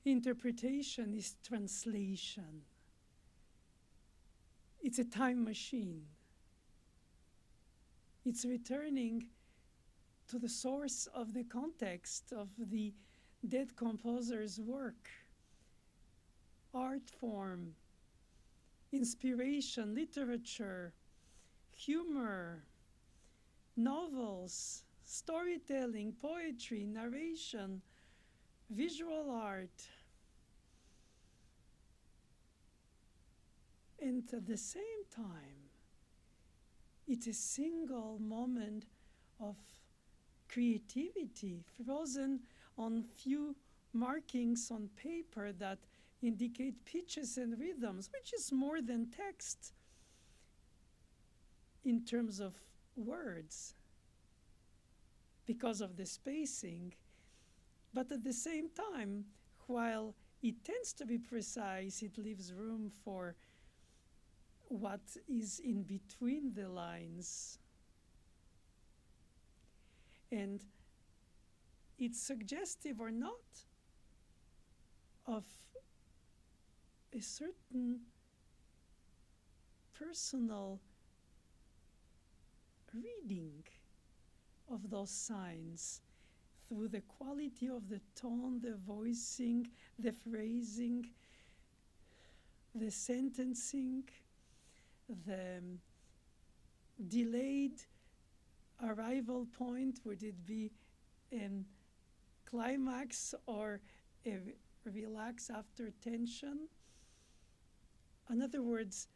Interpretation is translation. It's a time machine. It's returning to the source of the context of the dead composer's work, art form, inspiration, literature, humor, novels, storytelling, poetry, narration, visual art. And at the same time, it's a single moment of creativity frozen on few markings on paper that indicate pitches and rhythms, which is more than text in terms of words because of the spacing. But at the same time, while it tends to be precise, it leaves room for what is in between the lines. And it's suggestive or not of a certain personal reading of those signs through the quality of the tone, the voicing, the phrasing, the sentencing, the delayed arrival point, would it be a climax or a relax after tension? In other words,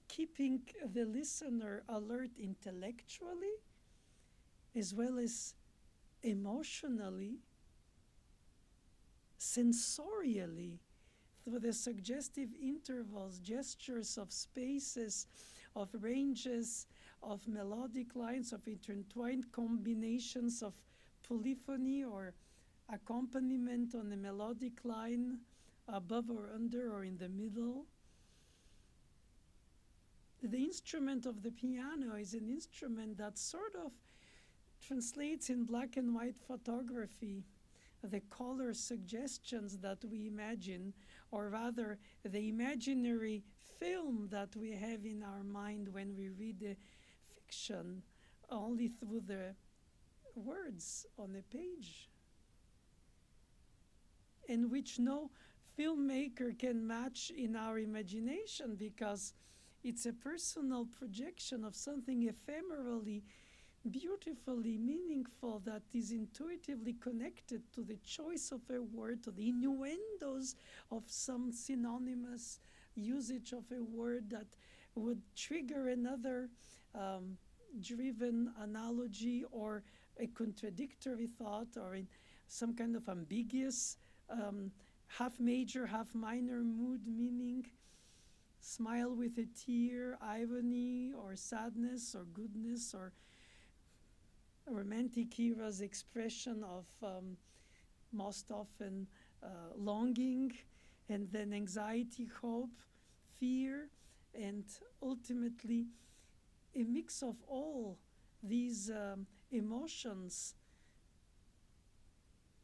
keeping the listener alert intellectually as well as emotionally, sensorially, through the suggestive intervals, gestures of spaces, of ranges, of melodic lines, of intertwined combinations of polyphony or accompaniment on a melodic line above or under or in the middle. The instrument of the piano is an instrument that sort of translates in black and white photography the color suggestions that we imagine, or rather the imaginary film that we have in our mind when we read the fiction only through the words on a page, and which no filmmaker can match in our imagination because it's a personal projection of something ephemerally, beautifully meaningful that is intuitively connected to the choice of a word, to the innuendos of some synonymous usage of a word that would trigger another driven analogy or a contradictory thought, or in some kind of ambiguous half major, half minor mood meaning. Smile with a tear, irony or sadness or goodness, or romantic era's expression of most often longing, and then anxiety, hope, fear, and ultimately a mix of all these emotions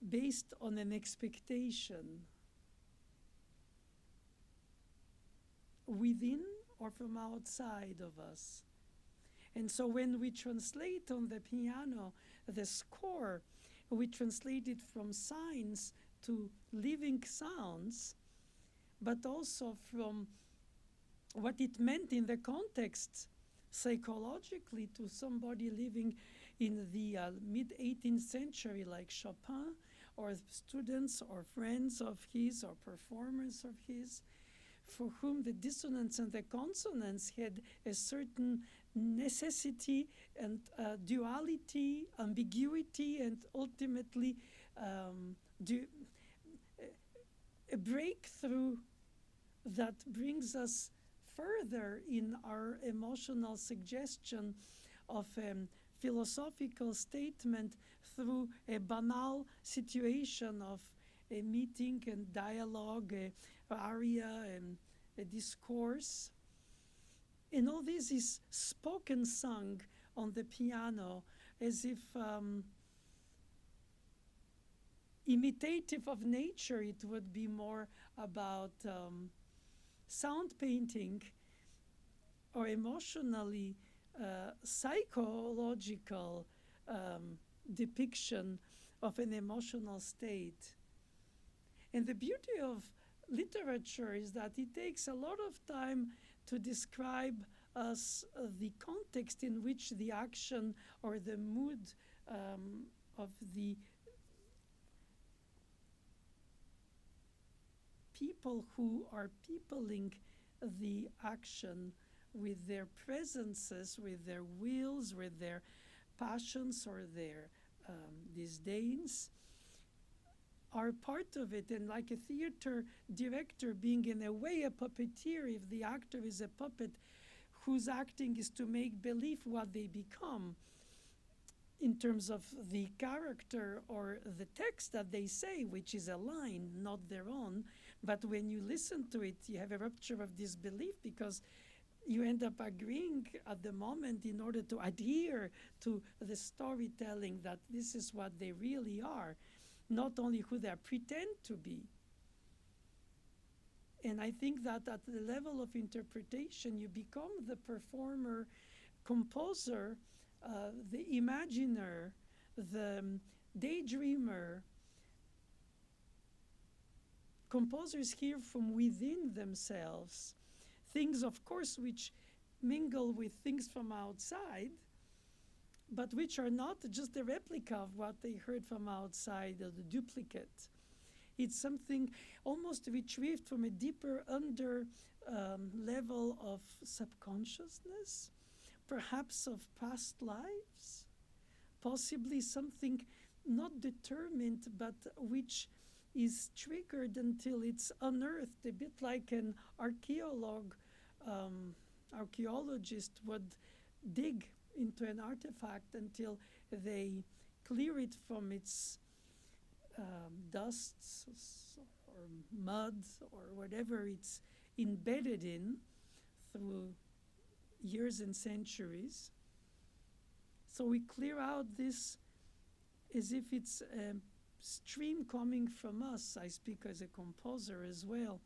based on an expectation within or from outside of us. And so when we translate on the piano the score, we translate it from signs to living sounds, but also from what it meant in the context psychologically to somebody living in the mid-18th century like Chopin, or students or friends of his or performers of his, for whom the dissonance and the consonance had a certain necessity and duality, ambiguity, and ultimately a breakthrough that brings us further in our emotional suggestion of philosophical statement through a banal situation of a meeting and dialogue, a aria and a discourse. And all this is spoken, sung on the piano, as if imitative of nature, it would be more about sound painting or emotionally psychological depiction of an emotional state. And the beauty of literature is that it takes a lot of time to describe us the context in which the action or the mood of the people who are peopling the action with their presences, with their wills, with their passions or their disdains are part of it. And like a theater director being in a way a puppeteer, if the actor is a puppet whose acting is to make believe what they become in terms of the character or the text that they say, which is a line, not their own. But when you listen to it, you have a rupture of disbelief because you end up agreeing at the moment in order to adhere to the storytelling that this is what they really are, not only who they pretend to be. And I think that at the level of interpretation, you become the performer, composer, the imaginer, the daydreamer. Composers hear from within themselves things, of course, which mingle with things from outside, but which are not just a replica of what they heard from outside or the duplicate. It's something almost retrieved from a deeper under level of subconsciousness, perhaps of past lives, possibly something not determined, but which is triggered until it's unearthed, a bit like an archaeologist would dig into an artifact until they clear it from its dusts or mud or whatever it's embedded in through years and centuries. So we clear out this as if it's a stream coming from us. I speak as a composer as well.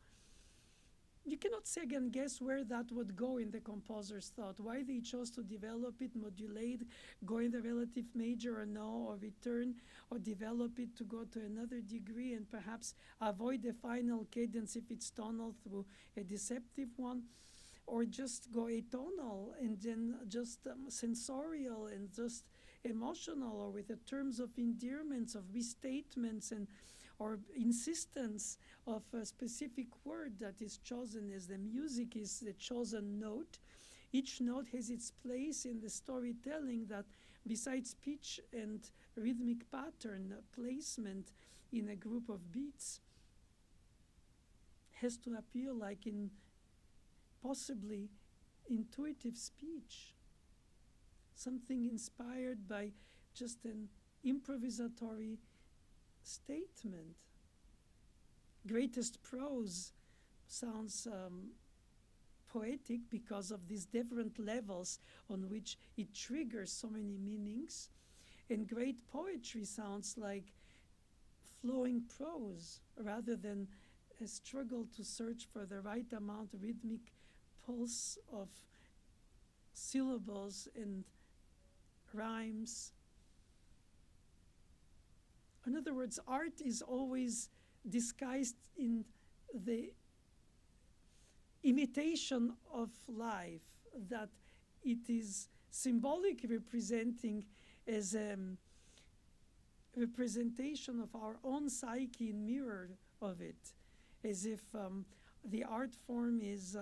You cannot second guess where that would go in the composer's thought, why they chose to develop it, modulate, go in the relative major or no, or return, or develop it to go to another degree and perhaps avoid the final cadence if it's tonal through a deceptive one, or just go atonal and then just sensorial and just emotional, or with the terms of endearments, of restatements, and or insistence of a specific word that is chosen as the music is the chosen note. Each note has its place in the storytelling that, besides pitch and rhythmic pattern placement in a group of beats, has to appear like in possibly intuitive speech, something inspired by just an improvisatory statement. Greatest prose sounds poetic because of these different levels on which it triggers so many meanings. And great poetry sounds like flowing prose rather than a struggle to search for the right amount of rhythmic pulse of syllables and rhymes. In other words, art is always disguised in the imitation of life that it is symbolically representing as a representation of our own psyche in mirror of it, as if the art form is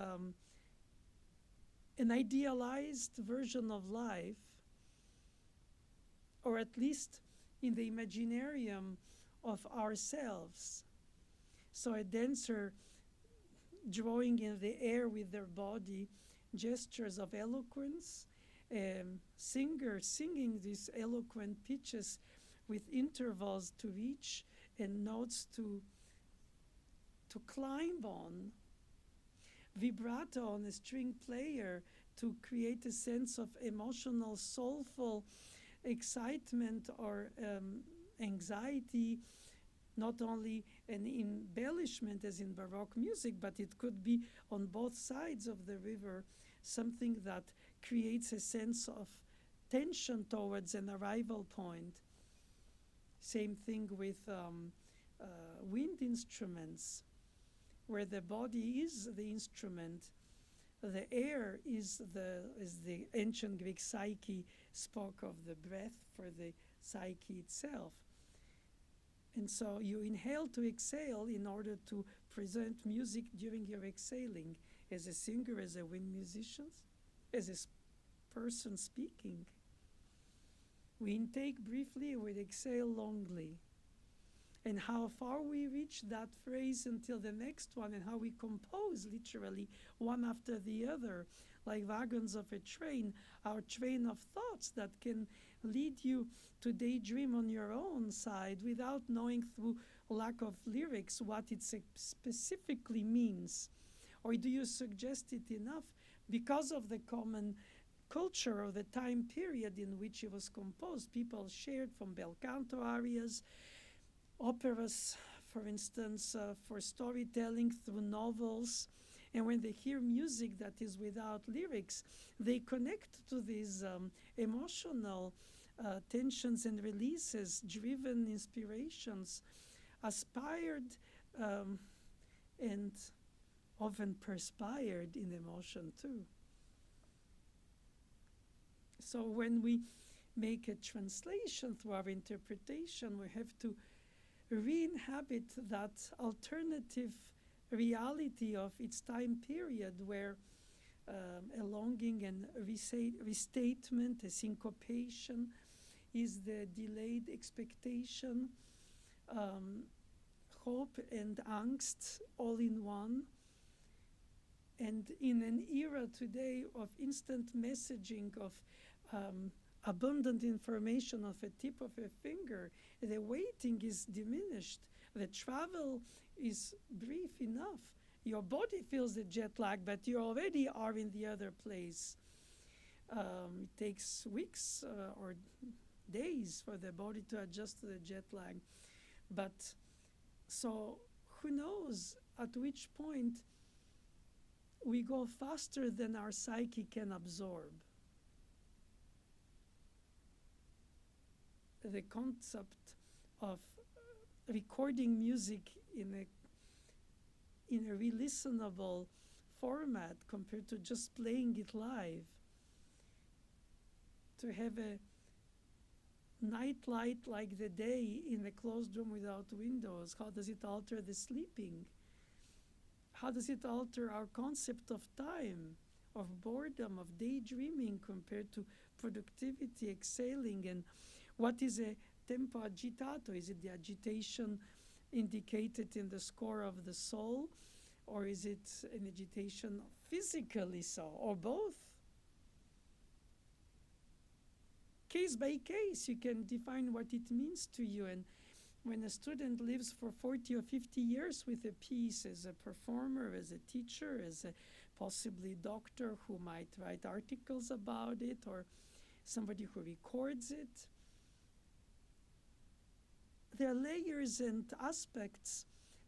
an idealized version of life, or at least in the imaginarium of ourselves. So a dancer drawing in the air with their body gestures of eloquence, singer singing these eloquent pitches with intervals to reach and notes to climb on, vibrato on a string player to create a sense of emotional, soulful excitement or anxiety, not only an embellishment as in Baroque music, but it could be on both sides of the river, something that creates a sense of tension towards an arrival point. Same thing with wind instruments, where the body is the instrument. The air is as the ancient Greek psyche spoke of the breath for the psyche itself. And so you inhale to exhale in order to present music during your exhaling, as a singer, as a wind musician, as a person speaking. We intake briefly, we exhale longly. And how far we reach that phrase until the next one, and how we compose literally one after the other, like wagons of a train, our train of thoughts that can lead you to daydream on your own side without knowing through lack of lyrics what it specifically means. Or do you suggest it enough because of the common culture of the time period in which it was composed? People shared from bel canto arias, operas, for instance, for storytelling through novels. And when they hear music that is without lyrics, they connect to these emotional tensions and releases, driven inspirations, aspired and often perspired in emotion too. So when we make a translation through our interpretation, we have to re-inhabit that alternative reality of its time period, where a longing and restatement, a syncopation is the delayed expectation, hope and angst all in one. And in an era today of instant messaging, of abundant information of a tip of a finger, the waiting is diminished. The travel is brief enough. Your body feels the jet lag, but you already are in the other place. It takes weeks or days for the body to adjust to the jet lag. But so who knows at which point we go faster than our psyche can absorb. The concept of recording music in a re-listenable format compared to just playing it live, to have a night light like the day in a closed room without windows, how does it alter the sleeping? How does it alter our concept of time, of boredom, of daydreaming compared to productivity, exhaling? And what is a tempo agitato? Is it the agitation indicated in the score of the soul, or is it an agitation physically so, or both? Case by case, you can define what it means to you. And when a student lives for 40 or 50 years with a piece, as a performer, as a teacher, as a possibly doctor who might write articles about it, or somebody who records it, there are layers and aspects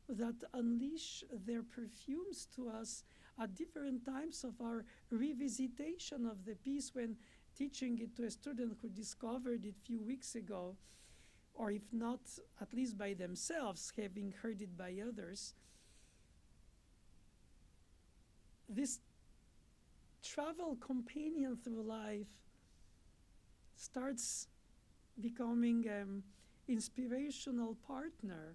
that unleash their perfumes to us at different times of our revisitation of the piece, when teaching it to a student who discovered it a few weeks ago, or if not, at least by themselves, having heard it by others. This travel companion through life starts becoming inspirational partner,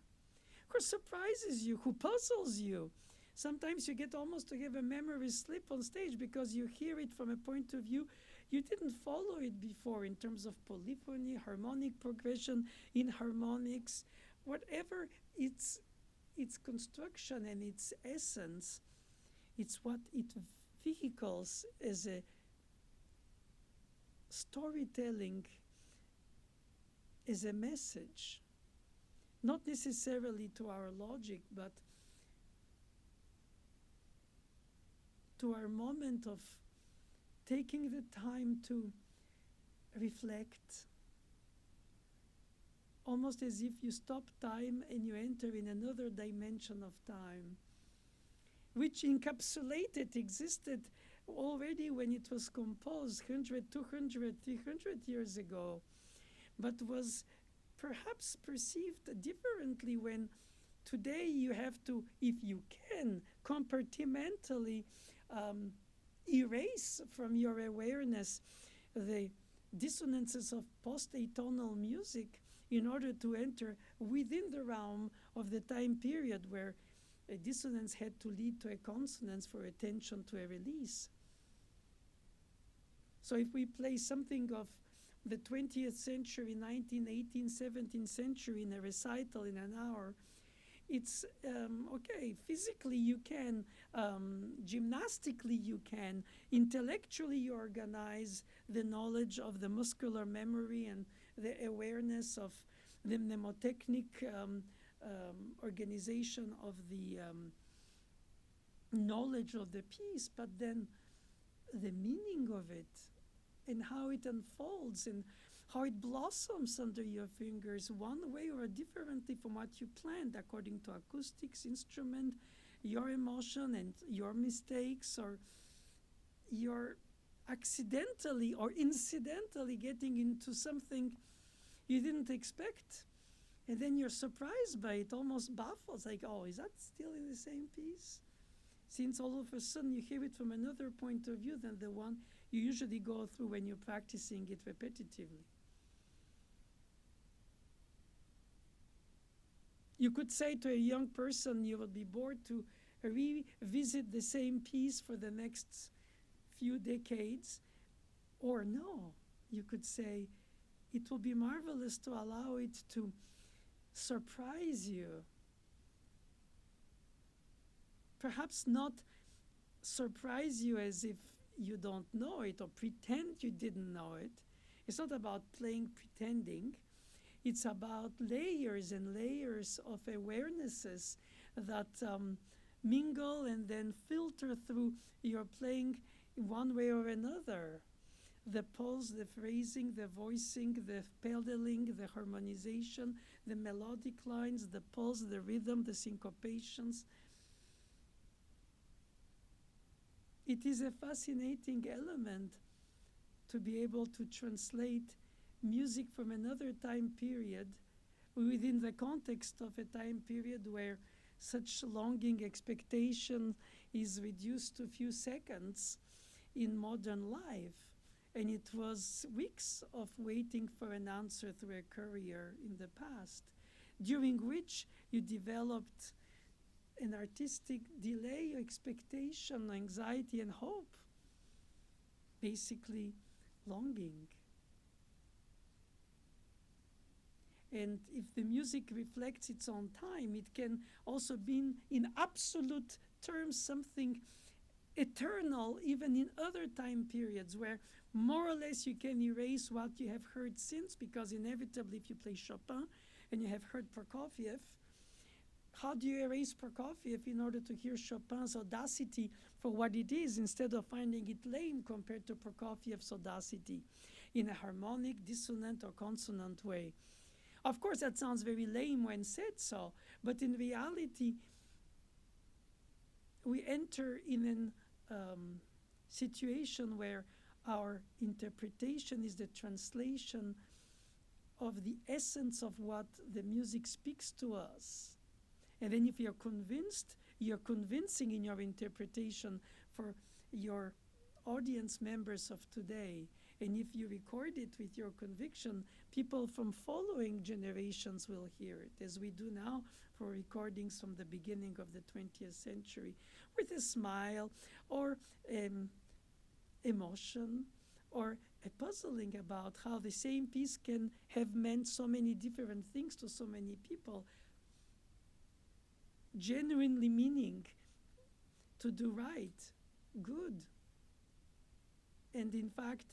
who surprises you, who puzzles you. Sometimes you get almost to have a memory slip on stage because you hear it from a point of view you didn't follow it before, in terms of polyphony, harmonic progression, in harmonics, whatever its construction and its essence, it's what it vehicles as a storytelling, as a message, not necessarily to our logic, but to our moment of taking the time to reflect, almost as if you stop time and you enter in another dimension of time, which encapsulated existed already when it was composed 100, 200, 300 years ago, but was perhaps perceived differently when today you have to, if you can, compartmentally um, erase from your awareness the dissonances of post-atonal music in order to enter within the realm of the time period where a dissonance had to lead to a consonance for attention to a release. So if we play something of the 20th century, 19th, 18th, 17th century in a recital in an hour, it's okay, physically you can, gymnastically you can, intellectually you organize the knowledge of the muscular memory and the awareness of the mnemotechnic organization of the knowledge of the piece, but then the meaning of it and how it unfolds and how it blossoms under your fingers one way or differently from what you planned according to acoustics, instrument, your emotion and your mistakes, or you're accidentally or incidentally getting into something you didn't expect. And then you're surprised by it, almost baffled, like, oh, is that still in the same piece? Since all of a sudden you hear it from another point of view than the one you usually go through when you're practicing it repetitively. You could say to a young person you would be bored to revisit the same piece for the next few decades, or no, you could say it will be marvelous to allow it to surprise you. Perhaps not surprise you as if you don't know it or pretend you didn't know it. It's not about playing pretending. It's about layers and layers of awarenesses that mingle and then filter through your playing in one way or another. The pulse, the phrasing, the voicing, the pedaling, the harmonization, the melodic lines, the pulse, the rhythm, the syncopations. It is a fascinating element to be able to translate music from another time period within the context of a time period where such longing expectation is reduced to a few seconds in modern life. And it was weeks of waiting for an answer through a courier in the past, during which you developed an artistic delay, expectation, anxiety, and hope. Basically, longing. And if the music reflects its own time, it can also be, in absolute terms, something eternal, even in other time periods where more or less you can erase what you have heard since, because inevitably if you play Chopin and you have heard Prokofiev, how do you erase Prokofiev in order to hear Chopin's audacity for what it is, instead of finding it lame compared to Prokofiev's audacity in a harmonic, dissonant, or consonant way? Of course, that sounds very lame when said so, but in reality, we enter in a situation where our interpretation is the translation of the essence of what the music speaks to us. And then if you're convinced, you're convincing in your interpretation for your audience members of today. And if you record it with your conviction, people from following generations will hear it, as we do now for recordings from the beginning of the 20th century, with a smile or emotion or a puzzling about how the same piece can have meant so many different things to so many people, genuinely meaning to do right, good. And in fact,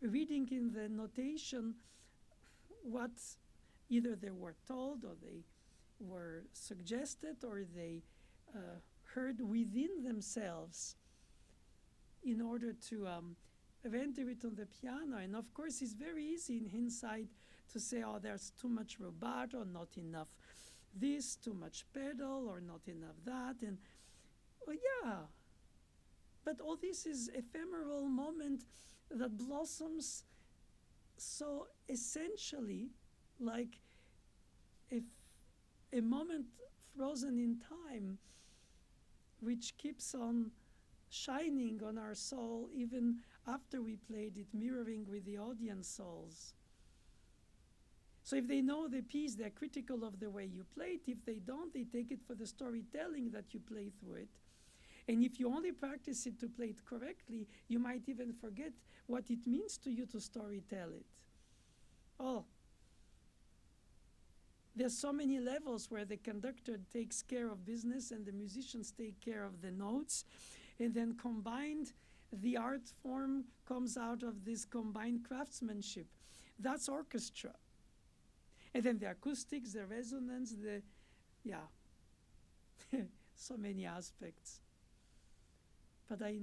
reading in the notation what either they were told or they were suggested or they heard within themselves in order to render it on the piano. And of course, it's very easy in hindsight to say, oh, there's too much rubato, not enough this, too much pedal, or not enough that. And well, yeah, but all this is ephemeral moment that blossoms so essentially like if a moment frozen in time, which keeps on shining on our soul even after we played it, mirroring with the audience souls. So if they know the piece, they're critical of the way you play it. If they don't, they take it for the storytelling that you play through it. And if you only practice it to play it correctly, you might even forget what it means to you to storytell it. Oh, there's so many levels where the conductor takes care of business and the musicians take care of the notes. And then combined, the art form comes out of this combined craftsmanship. That's orchestra. And then the acoustics, the resonance, so many aspects. But I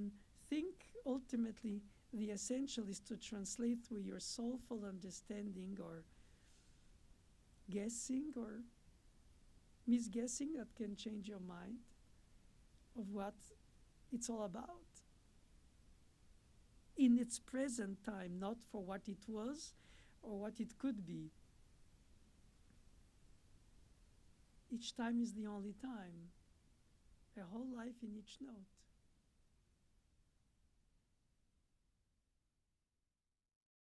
think ultimately the essential is to translate through your soulful understanding or guessing or misguessing that can change your mind of what it's all about in its present time, not for what it was or what it could be. Each time is the only time, a whole life in each note.